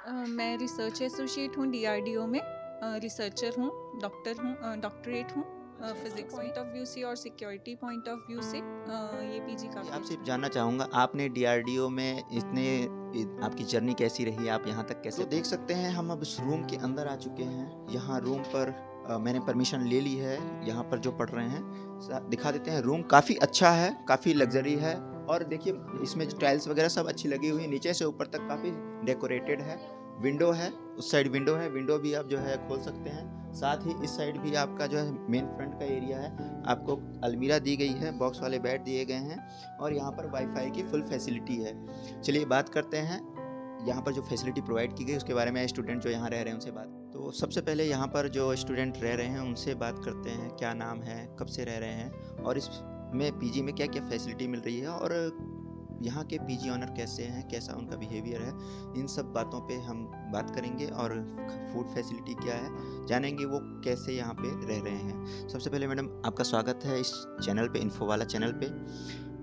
मैं research associate हूँ DRDO में। रिसर्चर हूँ, डॉक्टर हूँ, डॉक्टरेट हूँ फिजिक्स पॉइंट ऑफ व्यू से और सिक्योरिटी पॉइंट ऑफ व्यू से ये पीजी काफ़ी आपसे अच्छा है। जानना चाहूँगा, आपने डीआरडीओ में आपकी जर्नी कैसी रही? आप यहाँ तक कैसे? तो देख सकते हैं हम अब इस रूम के अंदर आ चुके हैं। यहाँ रूम पर मैंने परमिशन ले ली है। यहाँ पर जो पढ़ रहे हैं दिखा देते हैं। रूम काफ़ी अच्छा है, काफ़ी लग्जरी है और देखिए इसमें टाइल्स वगैरह सब अच्छी लगी हुई है। नीचे से ऊपर तक काफ़ी डेकोरेटेड है। विंडो है, उस साइड विंडो है, विंडो भी आप जो है खोल सकते हैं। साथ ही इस साइड भी आपका जो है मेन फ्रंट का एरिया है, आपको अलमीरा दी गई है, बॉक्स वाले बेड दिए गए हैं और यहाँ पर वाईफाई की फुल फैसिलिटी है। चलिए बात करते हैं यहाँ पर जो फैसिलिटी प्रोवाइड की गई उसके बारे में। स्टूडेंट जो यहाँ रह रहे हैं उनसे बात, तो सबसे पहले यहाँ पर जो स्टूडेंट रह रहे हैं उनसे बात करते हैं। क्या नाम है, कब से रह रहे हैं और इसमें पीजी में क्या क्या फैसिलिटी मिल रही है और यहाँ के पीजी ऑनर कैसे हैं, कैसा उनका बिहेवियर है, इन सब बातों पे हम बात करेंगे। और फूड फैसिलिटी क्या है जानेंगे, वो कैसे यहाँ पे रह रहे हैं। सबसे पहले मैडम आपका स्वागत है इस चैनल पे, इन्फो वाला चैनल पे।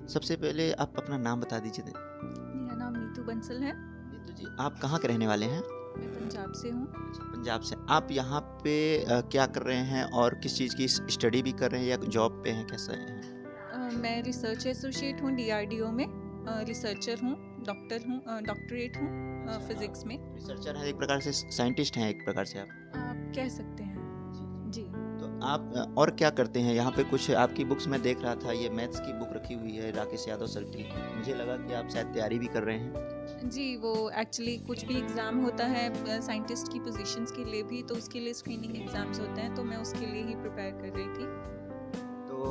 सबसे पहले आप अपना नाम बता दीजिए। मेरा नाम नीतू बंसल है। नीतू जी, आप कहाँ के रहने वाले हैं? मैं पंजाब से हूँ। पंजाब से। आप यहाँ पे क्या कर रहे हैं और किस चीज़ की स्टडी भी कर रहे हैं या जॉब पे हैं, कैसा है? मैं रिसर्च एसोसिएट हूँ डीआरडीओ में। रिसर्चर हूँ, डॉक्टर हूँ, डॉक्टरेट हूँ फिजिक्स में। रिसर्चर है, एक प्रकार से साइंटिस्ट हैं एक प्रकार से आप कह सकते हैं। जी। तो आप और क्या करते हैं यहाँ पे? कुछ आपकी बुक्स में देख रहा था, ये मैथ्स की बुक रखी हुई है राकेश यादव सर की। मुझे लगा कि आप शायद तैयारी भी कर रहे हैं। जी, वो एक्चुअली कुछ भी एग्ज़ाम होता है साइंटिस्ट की पोजीशंस के लिए भी, तो उसके लिए स्क्रीनिंग एग्ज़ाम्स होते हैं, तो मैं उसके लिए ही प्रिपेयर कर रही थी। तो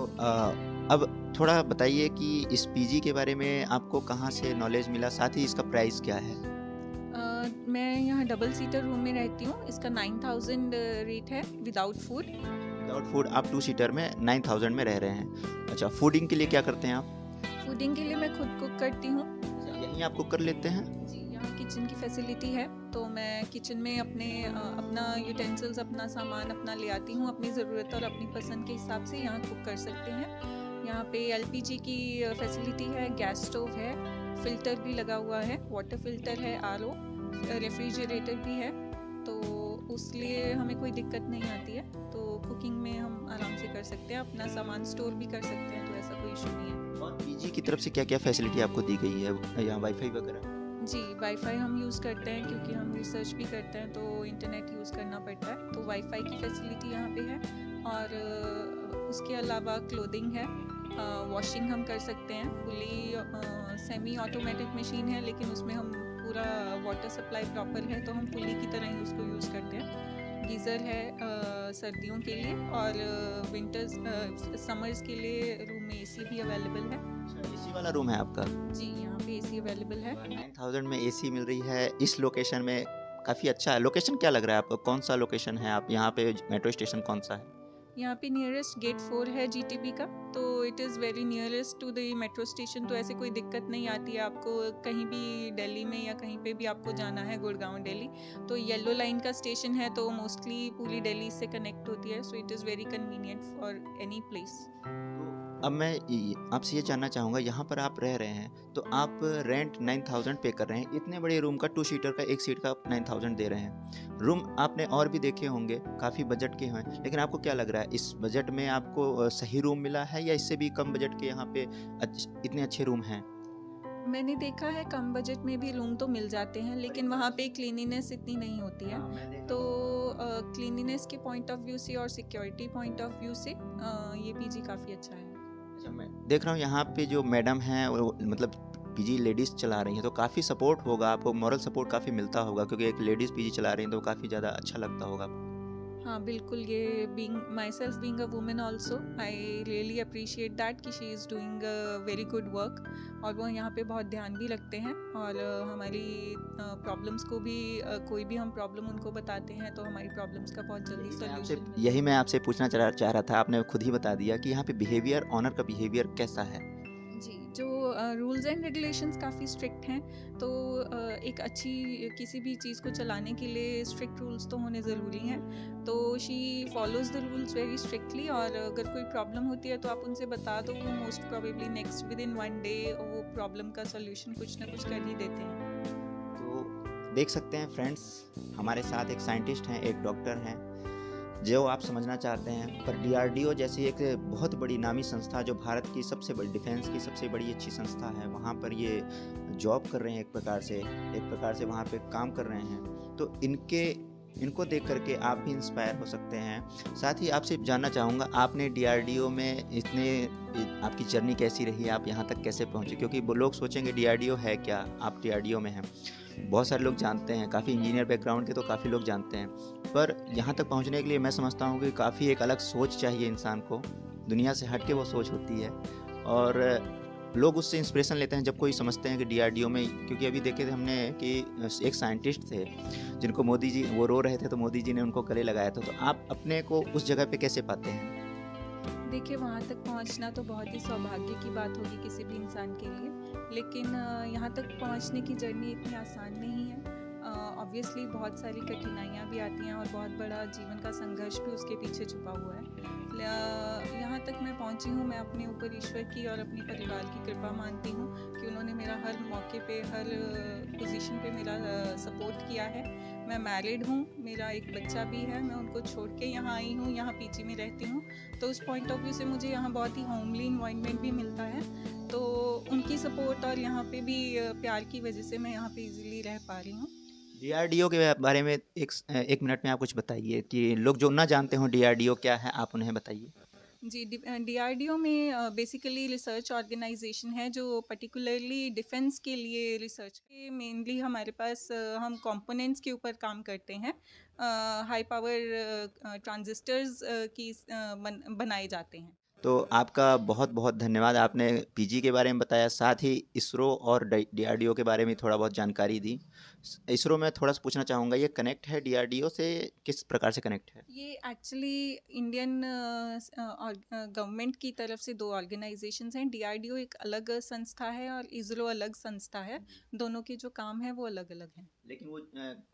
अब थोड़ा बताइए कि इस पीजी के बारे में आपको कहाँ से नॉलेज मिला, साथ ही इसका प्राइस क्या है? मैं यहाँ डबल सीटर रूम में रहती हूँ। इसका 9000 रेट है विदाउट फूड। विदाउट फूड आप 2 सीटर में 9000 में रह रहे हैं। अच्छा, फूडिंग के लिए क्या करते हैं आप? फूडिंग के लिए मैं खुद कुक करती हूँ। यहीं आप कुक कर लेते हैं? जी, यहाँ किचन की फैसिलिटी है, तो मैं किचन में अपना यूटेंसिल्स, अपना सामान अपना ले आती हूँ अपनी ज़रूरत और अपनी पसंद के हिसाब से यहाँ कुक कर सकते हैं। यहाँ पे एलपीजी की फैसिलिटी है, गैस स्टोव है, फ़िल्टर भी लगा हुआ है, वाटर फ़िल्टर है, आरओ, रेफ्रिजरेटर भी है, तो उसलिए हमें कोई दिक्कत नहीं आती है। तो कुकिंग में हम आराम से कर सकते हैं, अपना सामान स्टोर भी कर सकते हैं, तो ऐसा कोई इशू नहीं है। और पीजी की तरफ से क्या क्या फैसिलिटी आपको दी गई है, यहाँ वाईफाई वगैरह? जी, वाईफाई हम यूज़ करते हैं क्योंकि हम रिसर्च भी करते हैं, तो इंटरनेट यूज़ करना पड़ता है, तो वाईफाई की फैसिलिटी यहाँ पे है। और उसके अलावा क्लोथिंग है, वॉशिंग हम कर सकते हैं। फुली सेमी ऑटोमेटिक मशीन है, लेकिन उसमें हम पूरा वाटर सप्लाई प्रॉपर है, तो हम फुली की तरह ही उसको यूज़ करते हैं। गीज़र है सर्दियों के लिए, और समर्स के लिए रूम में एसी भी अवेलेबल है। एसी वाला रूम है आपका? जी, यहाँ पे एसी अवेलेबल है। 9000 में एसी मिल रही है इस लोकेशन में, काफ़ी अच्छा है। लोकेशन क्या लग रहा है आपको, कौन सा लोकेशन है? आप यहाँ पे मेट्रो स्टेशन कौन सा है? यहाँ पे नियरेस्ट गेट 4 है जीटीबी का, तो it is very nearest to the metro station, तो ऐसे कोई दिक्कत नहीं आती है आपको कहीं भी दिल्ली में या कहीं पे भी आपको जाना है, गुड़गांव दिल्ली, तो येलो लाइन का स्टेशन है, तो मोस्टली पूरी दिल्ली से कनेक्ट होती है, so it is very convenient for any place. अब मैं आपसे ये जानना चाहूँगा, यहाँ पर आप रह रहे हैं तो आप रेंट 9000 पे कर रहे हैं। इतने बड़े रूम का 2 सीटर का 1 सीट का आप 9000 दे रहे हैं। रूम आपने और भी देखे होंगे, काफ़ी बजट के हैं, लेकिन आपको क्या लग रहा है इस बजट में आपको सही रूम मिला है या इससे भी कम बजट के यहाँ पे इतने अच्छे रूम हैं? मैंने देखा है कम बजट में भी रूम तो मिल जाते हैं, लेकिन वहाँ पे क्लीनिनेस इतनी नहीं होती है, तो क्लीनिनेस के पॉइंट ऑफ व्यू से और सिक्योरिटी पॉइंट ऑफ व्यू से ये पीजी काफ़ी अच्छा है। अच्छा, मैं देख रहा हूँ यहाँ पे जो मैडम हैं वो मतलब पीजी लेडीज़ चला रही हैं, तो काफ़ी सपोर्ट होगा आपको, मॉरल सपोर्ट काफ़ी मिलता होगा, क्योंकि एक लेडीज़ पीजी चला रही हैं तो काफ़ी ज़्यादा अच्छा लगता होगा। हाँ बिल्कुल, ये being myself being a women also, I really appreciate that कि she is doing very good work, और वो यहाँ पे बहुत ध्यान भी रखते हैं, और हमारी प्रॉब्लम्स को भी कोई भी हम प्रॉब्लम उनको बताते हैं तो हमारी प्रॉब्लम्स का बहुत जल्दी सोल्यूशन। यही मैं आपसे पूछना चाह रहा था, आपने खुद ही बता दिया कि यहाँ पे बिहेवियर, ऑनर का बिहेवियर कैसा है? जी, जो रूल्स एंड रेगुलेशंस काफ़ी स्ट्रिक्ट हैं, तो एक अच्छी किसी भी चीज़ को चलाने के लिए स्ट्रिक्ट रूल्स तो होने ज़रूरी हैं, तो she follows the rules very strictly, और अगर कोई प्रॉब्लम होती है तो आप उनसे बता दो, वो most probably next with in 1 day वो प्रॉब्लम का सोल्यूशन कुछ ना कुछ कर ही देते हैं। तो देख सकते हैं फ्रेंड्स, हमारे साथ एक साइंटिस्ट हैं, एक डॉक्टर हैं, जो आप समझना चाहते हैं। पर डीआरडीओ जैसी एक बहुत बड़ी नामी संस्था, जो भारत की सबसे बड़ी डिफेंस की सबसे बड़ी अच्छी संस्था है, वहाँ पर ये जॉब कर रहे हैं, एक प्रकार से वहाँ पे काम कर रहे हैं। तो इनको देख करके आप भी इंस्पायर हो सकते हैं। साथ ही आपसे जानना चाहूँगा, आपने डीआरडीओ में आपकी जर्नी कैसी रही, आप यहाँ तक कैसे पहुँचे? क्योंकि वो लोग सोचेंगे डीआरडीओ है क्या, आप डीआरडीओ में हैं। बहुत सारे लोग जानते हैं, काफ़ी इंजीनियर बैकग्राउंड के तो काफ़ी लोग जानते हैं, पर यहाँ तक पहुँचने के लिए मैं समझता हूँ कि काफ़ी एक अलग सोच चाहिए इंसान को, दुनिया से हट के वो सोच होती है। और लोग उससे इंस्पिरेशन लेते हैं जब कोई समझते हैं कि डीआरडीओ में, क्योंकि अभी देखे थे हमने कि एक साइंटिस्ट थे जिनको मोदी जी, वो रो रहे थे तो मोदी जी ने उनको गले लगाया था। तो आप अपने को उस जगह पे कैसे पाते हैं? देखिए, वहाँ तक पहुँचना तो बहुत ही सौभाग्य की बात होगी किसी भी इंसान के लिए, लेकिन यहाँ तक पहुँचने की जर्नी इतनी आसान नहीं है। ऑब्वियसली बहुत सारी कठिनाइयाँ भी आती हैं और बहुत बड़ा जीवन का संघर्ष भी उसके पीछे छुपा हुआ है। यहाँ तक मैं पहुँची हूँ, मैं अपने ऊपर ईश्वर की और अपने परिवार की कृपा मानती हूँ कि उन्होंने मेरा हर मौके पे, हर पोजीशन पे मेरा सपोर्ट किया है। मैं मैरिड हूँ, मेरा एक बच्चा भी है, मैं उनको छोड़ के यहाँ आई हूँ, यहाँ पीजी में रहती हूँ। तो उस पॉइंट ऑफ व्यू से मुझे यहाँ बहुत ही होमली इन्वायरमेंट भी मिलता है। तो उनकी सपोर्ट और यहाँ पे भी प्यार की वजह से मैं यहाँ पे इजीली रह पा रही हूँ। डीआरडीओ के बारे में एक मिनट में आप कुछ बताइए कि लोग जो ना जानते हों डीआरडीओ क्या है, आप उन्हें बताइए। जी, डीआरडीओ में बेसिकली रिसर्च ऑर्गेनाइजेशन है जो पर्टिकुलरली डिफेंस के लिए रिसर्च के, मेनली हमारे पास हम कंपोनेंट्स के ऊपर काम करते हैं। हाई पावर ट्रांजिस्टर्स बनाए जाते हैं। तो आपका बहुत बहुत धन्यवाद, आपने पीजी के बारे में बताया, साथ ही इसरो और डीआरडीओ के बारे में थोड़ा बहुत जानकारी दी। इसरो में थोड़ा सा पूछना चाहूँगा, ये कनेक्ट है डीआरडीओ से, किस प्रकार से कनेक्ट है? ये एक्चुअली इंडियन गवर्नमेंट की तरफ से दो ऑर्गेनाइजेशंस हैं। डीआरडीओ एक अलग संस्था है और इसरो अलग संस्था है। दोनों के जो काम है वो अलग अलग हैं। लेकिन वो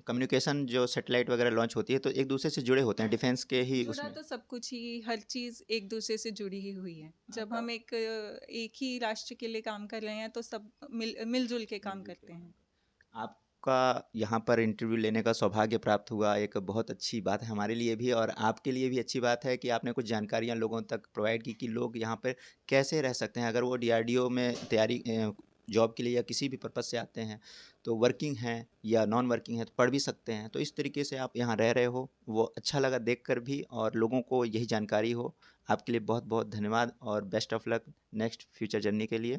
कम्युनिकेशन जो सैटेलाइट वगैरह लॉन्च होती है तो एक दूसरे से जुड़े होते हैं, डिफेंस के ही जुड़ा उसमें। तो सब कुछ ही, हर चीज़ एक दूसरे से जुड़ी ही हुई है। जब आपका हम एक ही राष्ट्र के लिए काम कर रहे हैं तो सब मिलजुल के काम मिलजुल के करते हैं। आपका यहाँ पर इंटरव्यू लेने का सौभाग्य प्राप्त हुआ, एक बहुत अच्छी बात है हमारे लिए भी, और आपके लिए भी अच्छी बात है कि आपने कुछ जानकारियाँ लोगों तक प्रोवाइड की कि लोग यहाँ पर कैसे रह सकते हैं। अगर वो डीआरडीओ में तैयारी जॉब के लिए या किसी भी पर्पज़ से आते हैं, तो वर्किंग हैं या नॉन वर्किंग हैं, तो पढ़ भी सकते हैं। तो इस तरीके से आप यहाँ रह रहे हो, वो अच्छा लगा देख कर भी, और लोगों को यही जानकारी हो। आपके लिए बहुत बहुत धन्यवाद और best of luck next future journey के लिए।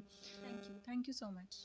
Thank you so much.